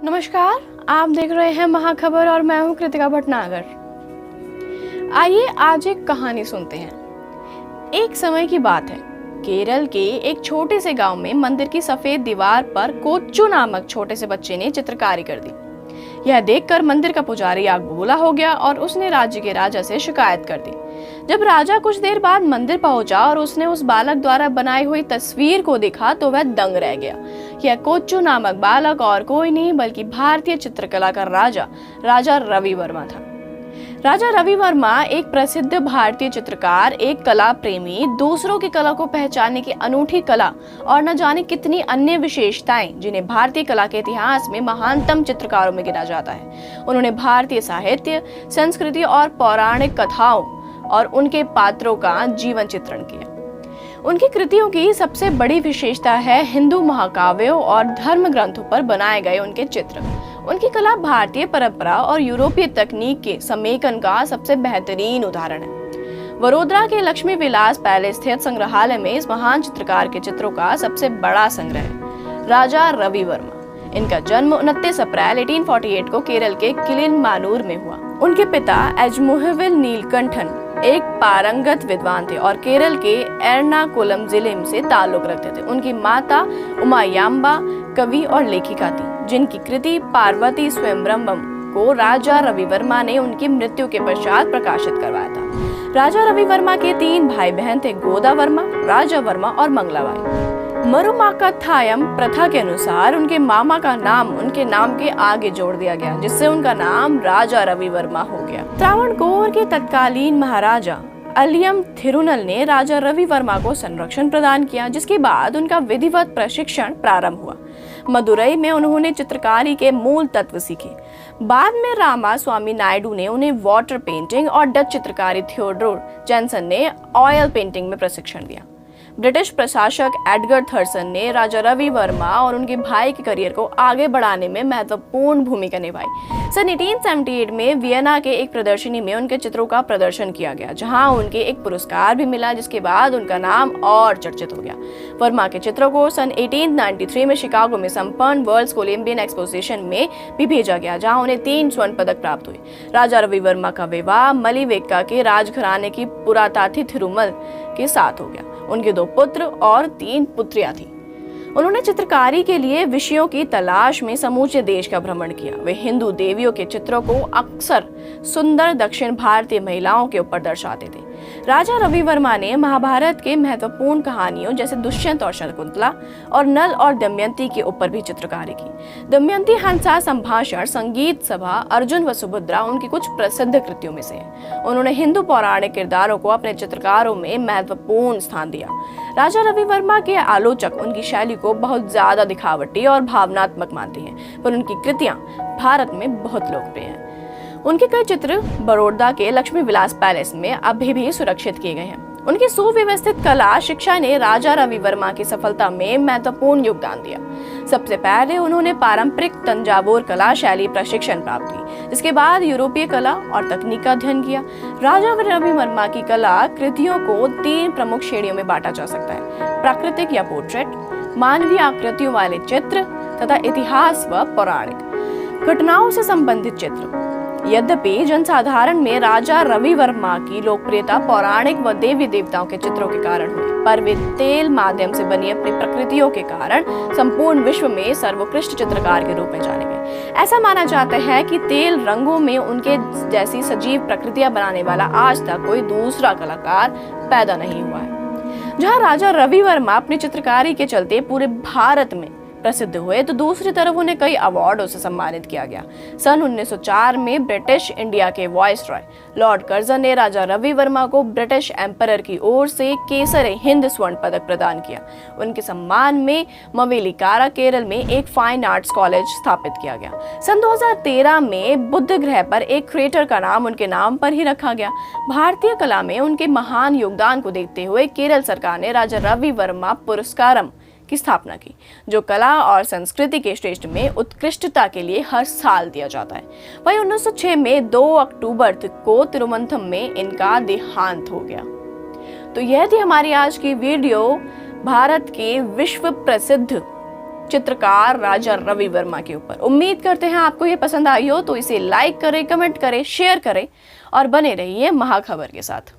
नमस्कार, आप देख रहे हैं महाखबर और मैं हूं कृतिका भटनागर। आइए आज एक कहानी सुनते हैं। एक समय की बात है, केरल के एक छोटे से गांव में मंदिर की सफेद दीवार पर कोच्चू नामक छोटे से बच्चे ने चित्रकारी कर दी। यह देखकर मंदिर का पुजारी आग बबूला हो गया और उसने राज्य के राजा से शिकायत कर दी। जब राजा कुछ देर बाद मंदिर पहुंचा और उसने उस बालक द्वारा बनाई हुई तस्वीर को देखा तो वह दंग रह गया। यह कोच्चू नामक बालक और कोई नहीं बल्कि भारतीय चित्रकला का राजा रवि वर्मा था। राजा रवि वर्मा एक प्रसिद्ध भारतीय चित्रकार, एक कला प्रेमी, दूसरों की कला को पहचानने की अनूठी कला और न जाने कितनी अन्य विशेषताएं जिन्हें भारतीय कला के इतिहास में महानतम चित्रकारों में गिना जाता है। उन्होंने भारतीय साहित्य, संस्कृति और पौराणिक कथाओं और उनके पात्रों का जीवन चित्रण किया। उनकी कृतियों की सबसे बड़ी विशेषता है हिंदू महाकाव्यों और धर्म ग्रंथों पर बनाए गए उनके चित्र। उनकी कला भारतीय परंपरा और यूरोपीय तकनीक के समेकन का सबसे बेहतरीन उदाहरण है। वडोदरा के लक्ष्मी विलास पैलेस स्थित संग्रहालय में इस महान चित्रकार के चित्रों का सबसे बड़ा संग्रह है। राजा रवि वर्मा, इनका जन्म 29 अप्रैल 1848 को केरल के किलिनमानूर में हुआ। उनके पिता एजमुहविल नीलकंठन एक पारंगत विद्वान थे और केरल के एर्नाकुलम जिले से ताल्लुक रखते थे। उनकी माता उमायाम्बा कवि और लेखिका थी, जिनकी कृति पार्वती स्वयंवरम को राजा रवि वर्मा ने उनकी मृत्यु के पश्चात प्रकाशित करवाया था। राजा रवि वर्मा के 3 भाई बहन थे, गोदा वर्मा, राजा वर्मा और मंगलाबाई। मरुमाकथायम प्रथा के अनुसार उनके मामा का नाम उनके नाम के आगे जोड़ दिया गया, जिससे उनका नाम राजा रवि वर्मा हो गया। त्रावणकोर के तत्कालीन महाराजा अलियम थिरुनल ने राजा रवि वर्मा को संरक्षण प्रदान किया, जिसके बाद उनका विधिवत प्रशिक्षण प्रारंभ हुआ। मदुरई में उन्होंने चित्रकारी के मूल तत्व सीखे। बाद में रामा स्वामी नायडू ने उन्हें वाटर पेंटिंग और डच चित्रकारी थियोडोर जेनसन ने ऑयल पेंटिंग में प्रशिक्षण दिया। ब्रिटिश प्रशासक एडगर थर्सन ने राजा रवि वर्मा और उनके भाई के करियर को आगे बढ़ाने में महत्वपूर्ण भूमिका निभाई। सन 1878 में वियना के एक प्रदर्शनी में उनके चित्रों का प्रदर्शन किया गया, जहां उनके एक पुरस्कार भी मिला, जिसके बाद उनका नाम और चर्चित हो गया। वर्मा के चित्रों को सन 1893 में शिकागो में संपन्न वर्ल्ड कोलंबियन एक्सपोजिशन में भी भेजा गया, जहां उन्हें 3 स्वर्ण पदक प्राप्त हुए। राजा रवि वर्मा का विवाह मलिवेक्का के राजघराने की पुराताथी थिरुमल के साथ हो गया। उनके 2 पुत्र और 3 पुत्रियां थीं। उन्होंने चित्रकारी के लिए विषयों की तलाश में समूचे देश का भ्रमण किया। वे हिंदू देवियों के चित्रों को अक्सर सुंदर दक्षिण भारतीय महिलाओं के ऊपर दर्शाते थे। राजा रवि वर्मा ने महाभारत के महत्वपूर्ण कहानियों जैसे दुष्यंत और शकुंतला और नल और दमयंती के ऊपर भी चित्रकारी की। दमयंती हंसा संभाषण, संगीत सभा, अर्जुन व सुभद्रा उनकी कुछ प्रसिद्ध कृतियों में से है। उन्होंने हिंदू पौराणिक किरदारों को अपने चित्रकारों में महत्वपूर्ण स्थान दिया। राजा रवि वर्मा के आलोचक उनकी शैली को बहुत ज्यादा दिखावटी और भावनात्मक मानते हैं, पर उनकी कृतियां भारत में बहुत लोकप्रिय हैं। उनके कई चित्र बड़ौदा के लक्ष्मी विलास पैलेस में अभी भी सुरक्षित किए गए हैं। उनकी सुव्यवस्थित कला शिक्षा ने राजा रवि वर्मा की सफलता में महत्वपूर्ण योगदान दिया। सबसे पहले उन्होंने पारंपरिक तंजावुर कला शैली प्रशिक्षण प्राप्त की, जिसके बाद यूरोपीय कला और तकनीक का अध्ययन किया। राजा रवि वर्मा की कला कृतियों को 3 प्रमुख श्रेणियों में बांटा जा सकता है: प्राकृतिक या पोर्ट्रेट, मानवीय आकृतियों वाले चित्र तथा इतिहास व पौराणिक घटनाओं से संबंधित चित्र। यद्यपि जनसाधारण में राजा रवि वर्मा की लोकप्रियता पौराणिक व देवी देवताओं के चित्रों के कारण हुई, पर वे तेल माध्यम से बनी अपनी प्रकृतियों के कारण संपूर्ण विश्व में सर्वोत्कृष्ट चित्रकार के रूप में जाने गए। ऐसा माना जाता है कि तेल रंगों में उनके जैसी सजीव प्रकृतियां बनाने वाला आज तक कोई दूसरा कलाकार पैदा नहीं हुआ है। जहाँ राजा रवि वर्मा अपनी चित्रकारी के चलते पूरे भारत में प्रसिद्ध हुए, तो दूसरी तरफ उन्हें कई अवार्डों से सम्मानित किया गया। सन 1904 में ब्रिटिश इंडिया के वाइसरॉय लॉर्ड कर्जन ने राजा रवि वर्मा को ब्रिटिश एम्परर की ओर से केसर हिंद स्वर्ण पदक प्रदान किया। उनके सम्मान में मवेलिकारा केरल में एक फाइन आर्ट्स कॉलेज स्थापित किया गया। सन 2013 में बुध ग्रह पर एक क्रेटर का नाम उनके नाम पर ही रखा गया। भारतीय कला में उनके महान योगदान को देखते हुए केरल सरकार ने राजा रवि वर्मा पुरस्कारम की स्थापना की, जो कला और संस्कृति के क्षेत्र में उत्कृष्टता के लिए हर साल दिया जाता है। वही 1906 में 2 अक्टूबर को तिरुवनंतपुरम में इनका देहांत हो गया। तो यह थी हमारी आज की वीडियो भारत के विश्व प्रसिद्ध चित्रकार राजा रवि वर्मा के ऊपर। उम्मीद करते हैं आपको ये पसंद आई हो, तो इसे लाइक करें, कमेंट करें, शेयर करें और बने रहिए महाखबर के साथ।